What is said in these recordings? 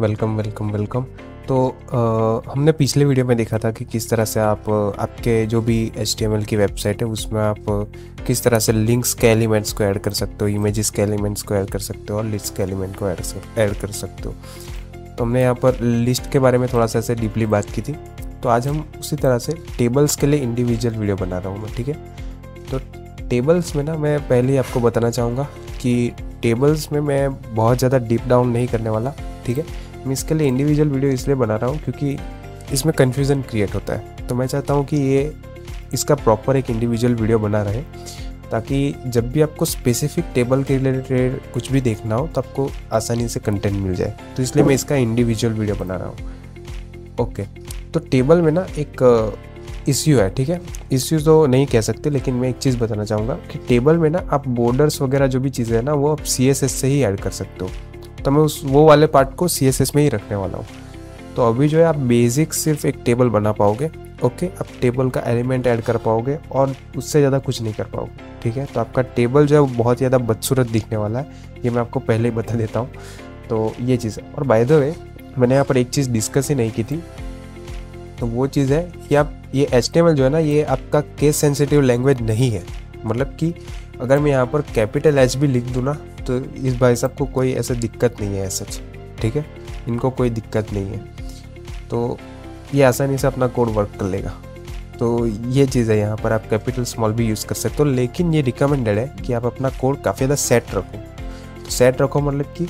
Welcome welcome welcome. तो हमने पिछले वीडियो में देखा था कि किस तरह से आप आपके जो भी HTML की वेबसाइट है उसमें आप किस तरह से लिंक्स के एलिमेंट्स को ऐड कर सकते हो, इमेजेस के एलिमेंट्स को ऐड कर सकते हो और लिस्ट के एलिमेंट को ऐड कर सकते हो। तो हमने यहाँ पर लिस्ट के बारे में थोड़ा सा ऐसे डीपली बात की थी। तो आज हम उसी तरह से टेबल्स के लिए इंडिविजुअल वीडियो बना रहा हूँ मैं, ठीक है। तो टेबल्स में ना मैं पहले ही आपको बताना चाहूँगा कि टेबल्स में मैं बहुत ज़्यादा डीप डाउन नहीं करने वाला, ठीक है। मैं इसके लिए इंडिविजुअल वीडियो इसलिए बना रहा हूँ क्योंकि इसमें कन्फ्यूज़न क्रिएट होता है। तो मैं चाहता हूँ कि इसका प्रॉपर एक इंडिविजुअल वीडियो बना रहे, ताकि जब भी आपको स्पेसिफिक टेबल के रिलेटेड कुछ भी देखना हो तो आपको आसानी से कंटेंट मिल जाए। तो इसलिए मैं इसका इंडिविजुअल वीडियो बना रहा हूँ। ओके, तो टेबल में ना एक इश्यू है, ठीक है। इश्यू तो नहीं कह सकते, लेकिन मैं एक चीज़ बताना चाहूँगा कि टेबल में ना आप बॉर्डर्स वगैरह जो भी चीज़ें हैं ना वो आप CSS से ही ऐड कर सकते हो। तो मैं वो वाले पार्ट को CSS में ही रखने वाला हूँ। तो अभी जो है आप बेसिक सिर्फ एक टेबल बना पाओगे, ओके। आप टेबल का एलिमेंट ऐड कर पाओगे और उससे ज़्यादा कुछ नहीं कर पाओगे, ठीक है। तो आपका टेबल जो है वो बहुत ज़्यादा बदसूरत दिखने वाला है, ये मैं आपको पहले ही बता देता हूँ। तो ये चीज़ है। और बाय द वे मैंने यहाँ पर एक चीज़ डिस्कस ही नहीं की थी, तो वो चीज़ है कि आप ये HTML जो है ना ये आपका केस सेंसिटिव लैंग्वेज नहीं है। मतलब कि अगर मैं यहाँ पर कैपिटल H भी लिख दूँ ना तो इस भाई साहब को कोई ऐसा दिक्कत नहीं है सच, ठीक है। इनको कोई दिक्कत नहीं है, तो ये आसानी से अपना कोड वर्क कर लेगा। तो ये चीज़ है, यहाँ पर आप कैपिटल स्मॉल भी यूज़ कर सकते हो, लेकिन ये रिकमेंडेड है कि आप अपना कोड काफ़ी ज़्यादा सेट रखो। तो सेट रखो मतलब कि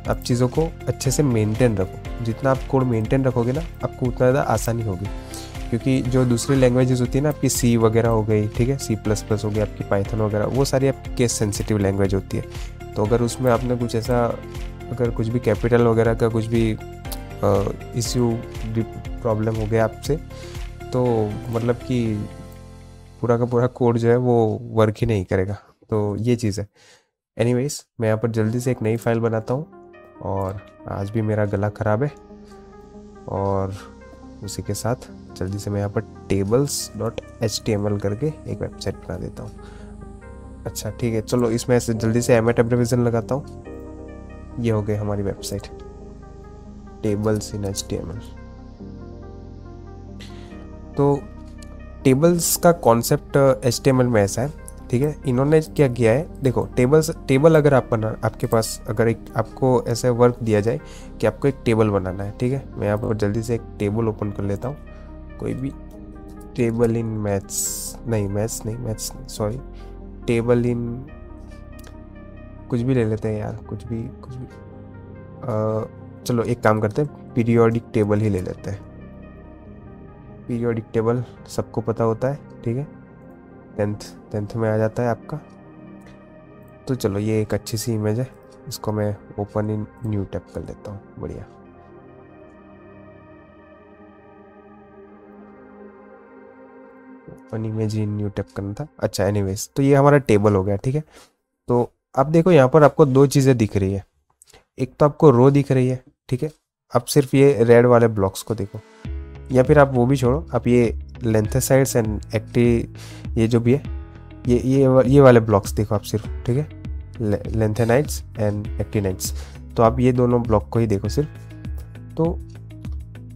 आप चीज़ों को अच्छे से मेंटेन रखो। जितना आप कोड मेंटेन रखोगे ना आपको उतना ज़्यादा आसानी होगी, क्योंकि जो दूसरी लैंग्वेजेस होती है ना, आपकी C वगैरह हो गई, ठीक है, C++ हो गई, आपकी पाइथन वगैरह, वो सारी आपकी केस सेंसिटिव लैंग्वेज होती है। तो अगर उसमें आपने कुछ ऐसा, अगर कुछ भी कैपिटल वगैरह का कुछ भी इश्यू प्रॉब्लम हो गया आपसे, तो मतलब कि पूरा का पूरा कोड जो है वो वर्क ही नहीं करेगा। तो ये चीज़ है। एनीवेज मैं यहाँ पर जल्दी से एक नई फाइल बनाता हूँ, और आज भी मेरा गला ख़राब है, और उसी के साथ जल्दी से मैं यहाँ पर tables.html करके एक वेबसाइट बना देता हूँ। अच्छा ठीक है, चलो इसमें ऐसे जल्दी से एमेट एब्रिविएशन लगाता हूँ। ये हो गई हमारी वेबसाइट tables in HTML। तो टेबल्स का कॉन्सेप्ट HTML में ऐसा है, ठीक है। इन्होंने क्या किया है, देखो टेबल अगर आपके पास अगर एक आपको ऐसे वर्क दिया जाए कि आपको एक टेबल बनाना है, ठीक है। मैं यहाँ पर जल्दी से एक टेबल ओपन कर लेता हूँ, कोई भी टेबल इन मैथ्स नहीं, सॉरी, टेबल इन कुछ भी ले लेते हैं यार, कुछ भी चलो एक काम करते हैं, पीरियोडिक टेबल ही ले लेते हैं। पीरियोडिक टेबल सबको पता होता है, ठीक है, 10th में आ जाता है आपका। तो चलो ये एक अच्छी सी इमेज है, इसको मैं ओपन इन न्यू टैब कर लेता हूँ। बढ़िया, open image in new tab करना था। अच्छा एनीवेज, तो ये हमारा टेबल हो गया, ठीक है। तो अब देखो यहाँ पर आपको दो चीज़ें दिख रही है। एक तो आपको रो दिख रही है, ठीक है। आप सिर्फ ये रेड वाले ब्लॉक्स को देखो, या फिर आप वो भी छोड़ो, आप ये लेंथेसाइड्स एंड एक्टिव ये जो भी है ये वाले ब्लॉक्स देखो आप सिर्फ, ठीक है, लेंथेनाइड्स एंड एक्टिनाइड्स। तो आप ये दोनों ब्लॉक को ही देखो सिर्फ। तो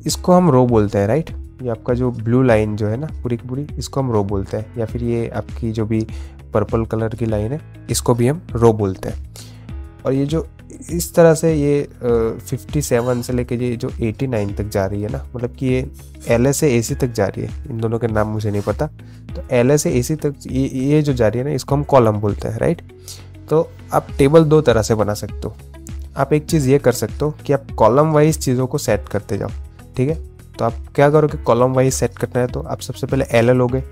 इसको हम रो बोलते हैं, राइट। ये आपका जो ब्लू लाइन जो है ना पूरी की पूरी, इसको हम रो बोलते हैं, या फिर ये आपकी जो भी पर्पल कलर की लाइन है इसको भी हम रो बोलते हैं। और ये जो इस तरह से ये 57 से लेके ये जो 89 तक जा रही है ना, मतलब कि ये LA से AC तक जा रही है। इन दोनों के नाम मुझे नहीं पता। तो LA से AC तक ये जो जा रही है ना, इसको हम कॉलम बोलते हैं, राइट। तो आप टेबल दो तरह से बना सकते हो। आप एक चीज़ ये कर सकते हो कि आप कॉलम वाइज चीज़ों को सेट करते जाओ, ठीक है। तो आप क्या करोगे, कॉलम वाइज सेट करना है तो आप सबसे पहले LL लोगे,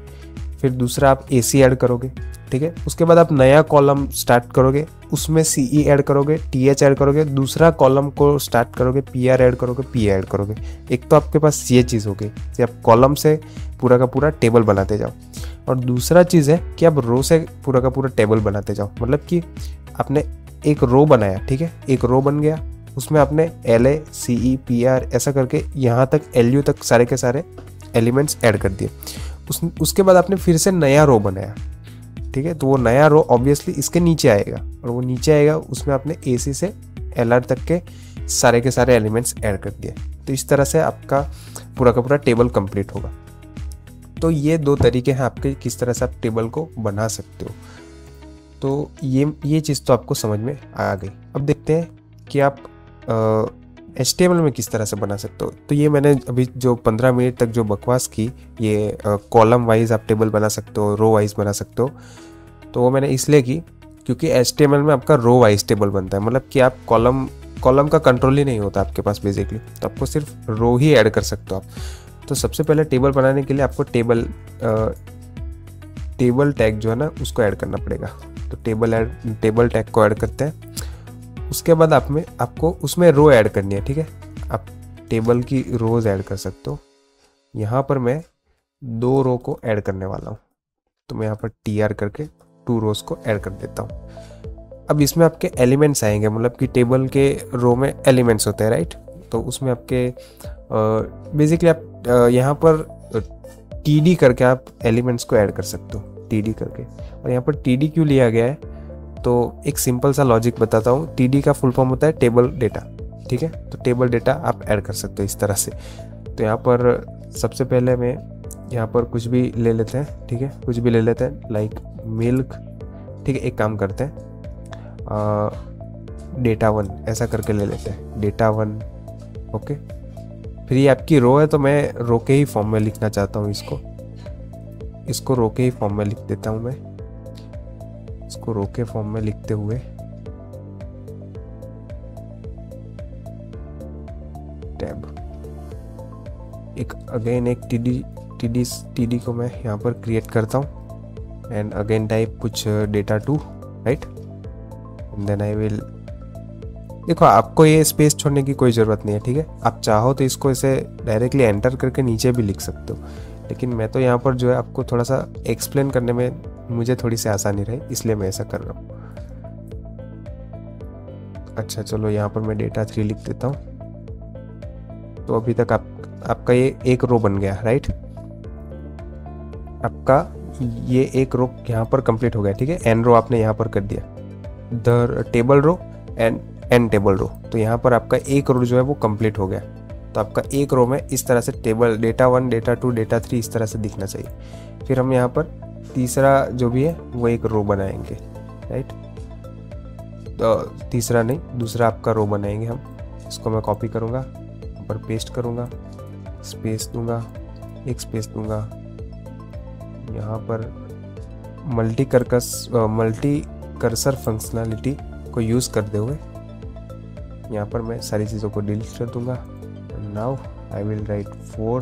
फिर दूसरा आप AC ऐड करोगे, ठीक है। उसके बाद आप नया कॉलम स्टार्ट करोगे, उसमें CE ऐड करोगे, TH ऐड करोगे, दूसरा कॉलम को स्टार्ट करोगे, PR ऐड करोगे, P ऐड करोगे। एक तो आपके पास ये चीज़ हो गई कि आप कॉलम से पूरा का पूरा टेबल बनाते जाओ, और दूसरा चीज़ है कि आप रो से पूरा का पूरा टेबल बनाते जाओ। मतलब कि आपने एक रो बनाया, ठीक है, एक रो बन गया, उसमें आपने LA CE PR ऐसा करके यहाँ तक LU तक सारे के सारे एलिमेंट्स ऐड कर दिए। उसके बाद आपने फिर से नया रो बनाया, ठीक है। तो वो नया रो ऑब्वियसली इसके नीचे आएगा, और वो नीचे आएगा उसमें आपने AC से LR तक के सारे के सारे एलिमेंट्स ऐड कर दिए। तो इस तरह से आपका पूरा का पूरा टेबल कंप्लीट होगा। तो ये 2 तरीके हैं आपके किस तरह से आप टेबल को बना सकते हो। तो ये चीज़ तो आपको समझ में आ गई। अब देखते हैं कि आप HTML में किस तरह से बना सकते हो। तो ये मैंने अभी जो 15 मिनट तक जो बकवास की, ये कॉलम वाइज आप टेबल बना सकते हो, रो वाइज बना सकते हो। तो वो मैंने इसलिए की क्योंकि HTML में आपका रो वाइज टेबल बनता है, मतलब कि आप कॉलम का कंट्रोल ही नहीं होता आपके पास बेसिकली। तो आपको सिर्फ रो ही ऐड कर सकते हो आप। तो सबसे पहले टेबल बनाने के लिए आपको टेबल टैग जो है ना उसको ऐड करना पड़ेगा। तो टेबल टैग को ऐड करते हैं। उसके बाद आपको उसमें रो ऐड करनी है, ठीक है। आप टेबल की रोज ऐड कर सकते हो। यहाँ पर मैं 2 रो को ऐड करने वाला हूँ। तो मैं यहाँ पर TR करके 2 रोज को ऐड कर देता हूँ। अब इसमें आपके एलिमेंट्स आएंगे, मतलब कि टेबल के रो में एलिमेंट्स होते हैं, राइट। तो उसमें आपके बेसिकली आप यहाँ पर TD करके आप एलिमेंट्स को ऐड कर सकते हो, TD करके। और यहाँ पर TD क्यों लिया गया है, तो एक सिंपल सा लॉजिक बताता हूँ। TD का फुल फॉर्म होता है टेबल डेटा, ठीक है। तो टेबल डेटा आप ऐड कर सकते हो इस तरह से। तो यहाँ पर सबसे पहले मैं यहाँ पर कुछ भी ले लेते हैं, ठीक है, कुछ भी ले लेते हैं, लाइक मिल्क, ठीक है। एक काम करते हैं, डेटा 1 ऐसा करके ले लेते हैं, डेटा 1, ओके। फिर ये आपकी रो है, तो मैं रो के ही फॉर्म में लिखना चाहता हूँ इसको रो के ही फॉर्म में लिख देता हूँ मैं। इसको रो के फॉर्म में लिखते हुए टैब एक TD को मैं यहाँ पर क्रिएट करता हूँ एंड अगेन टाइप कुछ data 2, right. And then I will, देखो आपको ये स्पेस छोड़ने की कोई ज़रूरत नहीं है, ठीक है। आप चाहो तो इसको ऐसे डायरेक्टली एंटर करके नीचे भी लिख सकते हो, लेकिन मैं तो यहाँ पर जो है आपको थोड़ा सा एक्सप्लेन करने में मुझे थोड़ी सी आसानी रहे, इसलिए मैं ऐसा कर रहा हूँ। अच्छा चलो, यहाँ पर मैं डेटा 3 लिख देता हूँ। तो अभी तक आपका ये एक रो बन गया, राइट। आपका ये एक रो यहाँ पर कंप्लीट हो गया, ठीक है। एन रो आपने यहाँ पर कर दिया, the table row and an table row. तो यहाँ पर आपका एक रो जो है वो कंप्लीट हो गया। तो आपका एक रो में इस तरह से टेबल डेटा 1, डेटा 2, डेटा 3 इस तरह से दिखना चाहिए। फिर हम यहाँ पर तीसरा जो भी है वो एक रो बनाएंगे, राइट। तो तीसरा नहीं, दूसरा आपका रो बनाएंगे हम। इसको मैं कॉपी करूँगा, यहाँ पर पेस्ट करूँगा, स्पेस दूंगा, एक स्पेस दूंगा। यहाँ पर मल्टी कर्सर फंक्शनलिटी को यूज़ करते हुए यहाँ पर मैं सारी चीज़ों को डिलीट कर दूंगा। Now I will write 4,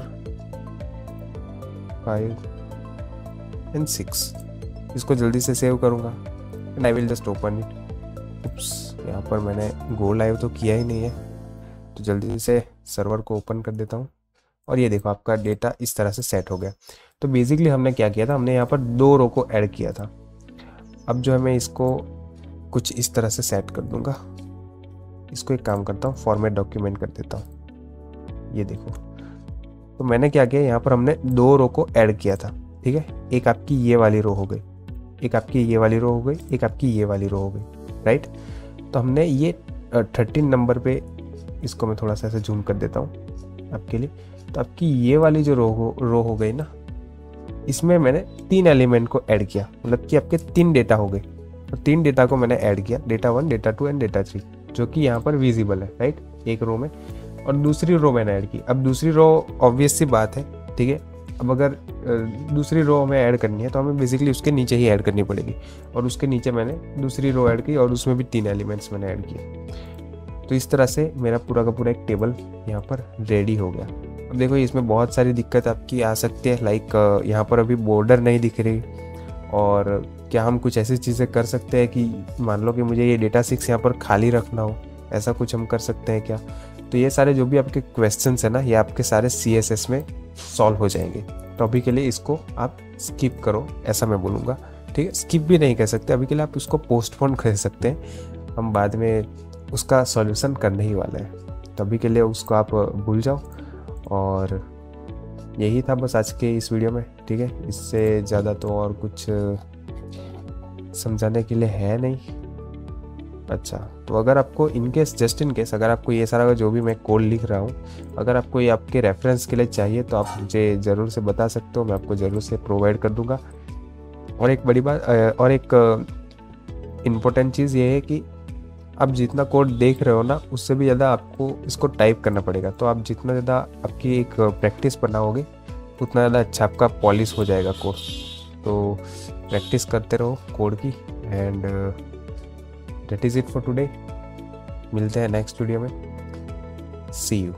5 and 6। इसको जल्दी से सेव करूँगा and I will just open it. Oops, यहाँ पर मैंने गो लाइव तो किया ही नहीं है, तो जल्दी से सर्वर को ओपन कर देता हूँ। और ये देखो आपका डेटा इस तरह से सेट हो गया। तो बेसिकली हमने क्या किया था, हमने यहाँ पर 2 रो को ऐड किया था। अब जो है मैं इसको कुछ इस तरह से सेट कर दूंगा। इसको एक काम करता हूँ, फॉर्मेट डॉक्यूमेंट कर देता हूँ। ये देखो, तो मैंने क्या किया, यहाँ पर हमने 2 रो को ऐड किया था, ठीक है। एक आपकी ये वाली रो हो गई, एक आपकी ये वाली रो हो गई, एक आपकी ये वाली रो हो गई, राइट। तो हमने ये 13 नंबर पे, इसको मैं थोड़ा सा ऐसे जूम कर देता हूँ आपके लिए। तो आपकी ये वाली जो रो हो गई ना, इसमें मैंने 3 एलिमेंट को ऐड किया, मतलब कि आपके 3 डेटा हो गए। और 3 डेटा को मैंने ऐड किया, डेटा 1, डेटा 2 एंड डेटा 3, जो कि यहाँ पर विजिबल है, राइट, एक रो में। और दूसरी रो मैंने ऐड की। अब दूसरी रो ऑब्वियस सी बात है, ठीक है। अब अगर दूसरी रो हमें ऐड करनी है तो हमें बेसिकली उसके नीचे ही ऐड करनी पड़ेगी। और उसके नीचे मैंने दूसरी रो ऐड की और उसमें भी 3 एलिमेंट्स मैंने ऐड किए। तो इस तरह से मेरा पूरा का पूरा एक टेबल यहाँ पर रेडी हो गया। अब देखो इसमें बहुत सारी दिक्कत आपकी आ सकती है, लाइक यहाँ पर अभी बॉर्डर नहीं दिख रही। और क्या हम कुछ ऐसी चीज़ें कर सकते हैं कि मान लो कि मुझे ये डेटा 6 यहाँ पर खाली रखना हो, ऐसा कुछ हम कर सकते हैं क्या? तो ये सारे जो भी आपके क्वेश्चंस है ना, ये आपके सारे CSS में सॉल्व हो जाएंगे। तो अभी के लिए इसको आप स्किप करो, ऐसा मैं बोलूँगा, ठीक है। स्किप भी नहीं कह सकते, अभी के लिए आप इसको पोस्टपोन कर सकते हैं, हम बाद में उसका सॉल्यूशन करने ही वाले हैं। तो अभी के लिए उसको आप भूल जाओ। और यही था बस आज के इस वीडियो में, ठीक है। इससे ज़्यादा तो और कुछ समझाने के लिए है नहीं। अच्छा, तो अगर आपको in case, just in case, अगर आपको ये सारा जो भी मैं कोड लिख रहा हूँ, अगर आपको ये आपके रेफरेंस के लिए चाहिए तो आप मुझे ज़रूर से बता सकते हो, मैं आपको ज़रूर से प्रोवाइड कर दूंगा। और एक बड़ी बात, और एक इम्पोर्टेंट चीज़ ये है कि आप जितना कोड देख रहे हो ना, उससे भी ज़्यादा आपको इसको टाइप करना पड़ेगा। तो आप जितना ज़्यादा आपकी एक प्रैक्टिस बनाओगे, उतना ज़्यादा अच्छा आपका पॉलिश हो जाएगा कोड। तो प्रैक्टिस करते रहो कोड की। And that is it for today. मिलते हैं नेक्स्ट वीडियो में। सी यू।